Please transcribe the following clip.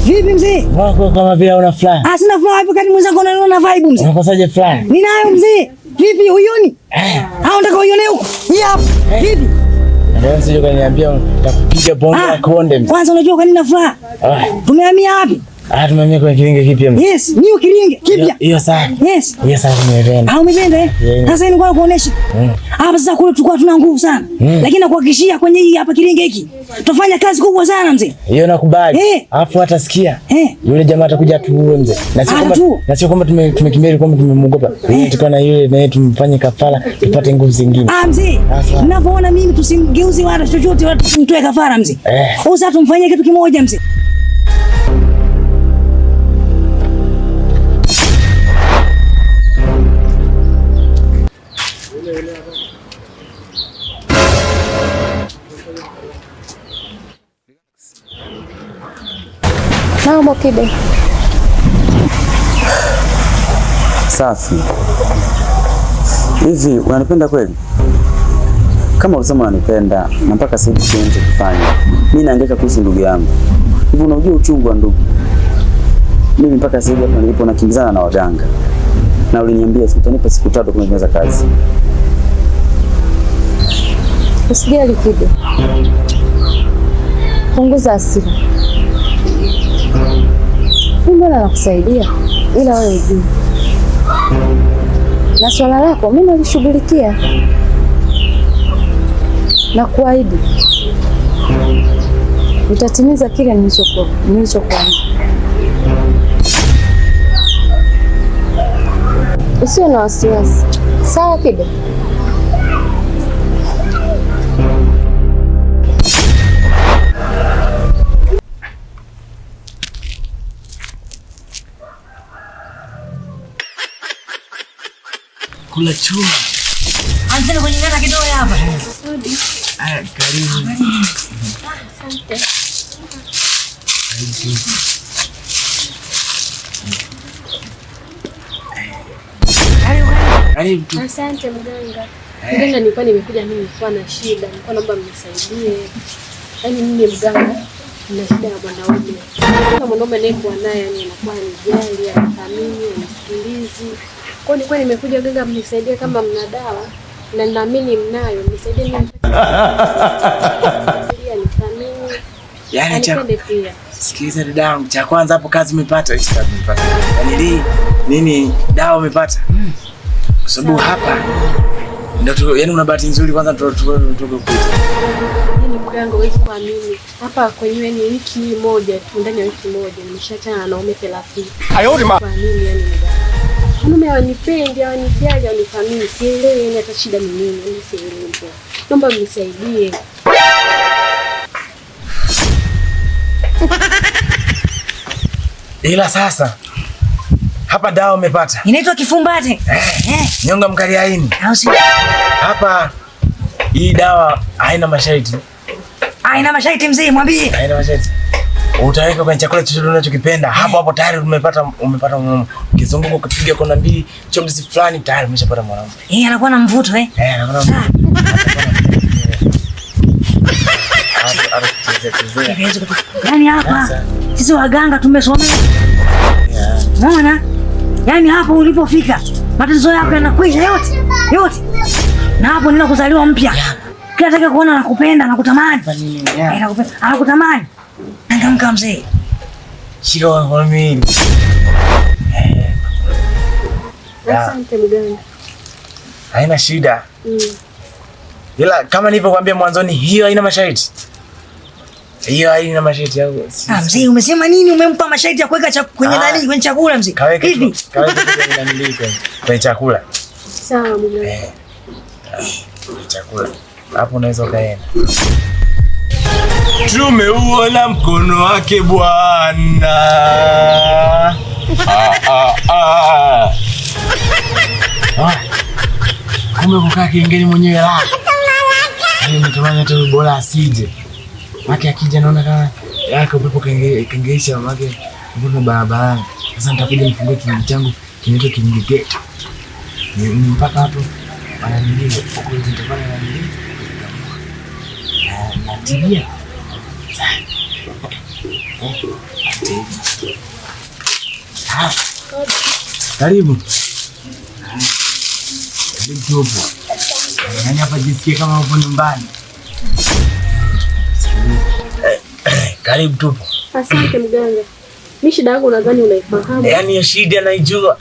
Vipi mzee? Wako kama vile una fly. Sina fly hapo kati mwenzako unaona vibe mzee. Unakosaje fly? Ninayo mzee. Vipi uyoni? Unataka uione huko? Hii hapa. Vipi? Ndio sio kaniambia utakupiga bongo la konde mzee. Kwanza unajua kwa nini na fly? Tumehamia wapi? Tumehamia kwa kilinge kipya mzee. Yes, new kilinge kipya. Hiyo safi. Yes. Hiyo safi nimependa. Umependa eh? Sasa ni kwa kuonesha. Hapa sasa kule tulikuwa tuna nguvu sana. Lakini nakuhakikishia kwenye hii hapa kilinge hiki tutafanya kazi kubwa sana mzee. Hiyo nakubali. Alafu hata sikia. Yule jamaa atakuja tuue mzee. Na sio kwamba tumekimbia kwamba tumemuogopa. Tukao na yule na yeye tumfanye kafara tupate nguvu zingine. Mzee. Ninavyoona mimi tusimgeuze wala chochote wala tumtoe kafara mzee. Sasa tumfanyie kitu kimoja mzee. Naomba Kibe. Safi. Hivi unanipenda kweli? Kama ulisema unanipenda na mpaka sasa hivi siwezi kufanya. Mimi naangaika kuhusu ndugu yangu. Hivi unajua uchungu wa ndugu? Mimi mpaka sasa hivi hapa nilipo nakimbizana na waganga. Na uliniambia utanipa siku 3 kumaliza kazi. Usijali Kibe. Punguza hasira. Mimi nakusaidia ila wewe ujue. Na swala lako mimi nalishughulikia. Na kuahidi nitatimiza kile nilichokuambia. Usiwe na wasiwasi. Sawa Kibe? Kula chuma. Anza kwenye ngana kidogo hapa. Karibu. Asante. Karibu. Asante mganga. Mganga, nilikuwa nimekuja mimi nilikuwa na shida. Nilikuwa naomba mnisaidie. Yaani mimi mganga na shida ya mwanaume. Kama mwanaume anayekuwa naye yani anakuwa anijali, anathamini, anisikilizi. Kwa nilikuwa nimekuja mganga mnisaidie kama mna dawa na naamini mnayo, mnisaidie mimi. Nithamini. Yaani sikiliza dadangu, cha kwanza hapo kazi umepata, yaani nini dawa umepata? Kwa sababu hapa ndio yaani una bahati nzuri kwanza tutoke kuita. Yaani mganga wewe kuamini. Hapa kwenye ni wiki moja tu, ndani ya wiki moja nimeshaachana na wanaume 30. Ayodi ma. Kwa nini yani mganga? Mume hawanipendi, hawanijali, hawanithamini. Sielewi yani hata shida ni nini, yani sielewi. Naomba mnisaidie. Ila sasa hapa dawa umepata. Inaitwa kifumbate. Nyonga mkaliaini. Hapa hii dawa haina masharti. Haina masharti mzee, mwambie. Haina masharti. Utaweka kwenye chakula chochote unachokipenda. Hapo tayari umepata kizunguko ukipiga kona 2 chomzi fulani tayari umeshapata mwanamke. Anakuwa na mvuto anakuwa na mvuto. Yaani hapa sisi waganga tumesomea. Unaona? Yaani hapo ulipofika matatizo yako yanakwisha yote. Na hapo nina kuzaliwa mpya. Kila atakaye kuona anakupenda, anakutamani. Anakutamani. Ngamka mzee. Shika wangu mimi. Asante mganga. Haina shida. Ila kama nilivyokuambia mwanzoni, hiyo haina masharti. Hiyo haina masharti yao. Mzee umesema nini? Umempa masharti ya kuweka kwenye nani? Kwenye chakula mzee. Hivi. Kaweka kwenye chakula. Sawa mganga. Chakula. Hapo unaweza kaenda. Tumeuona mkono wake Bwana. Kumbe kukaa kingeni mwenyewe la. Nimetamani tu bora asije. Maki akija naona kama yake upepo kengeisha maki mbona barabarani. Sasa nitakuja nifungue kingi changu kinaitwa kingi gate. Ni mpaka hapo ananiambia huko nitapana na nini? Na tibia. Karibu. Karibu tupo. Yaani hapa jisikie kama upo nyumbani. Karibu tupo. Asante mganga. Mimi shida yangu nadhani unaifahamu. Yaani shida naijua.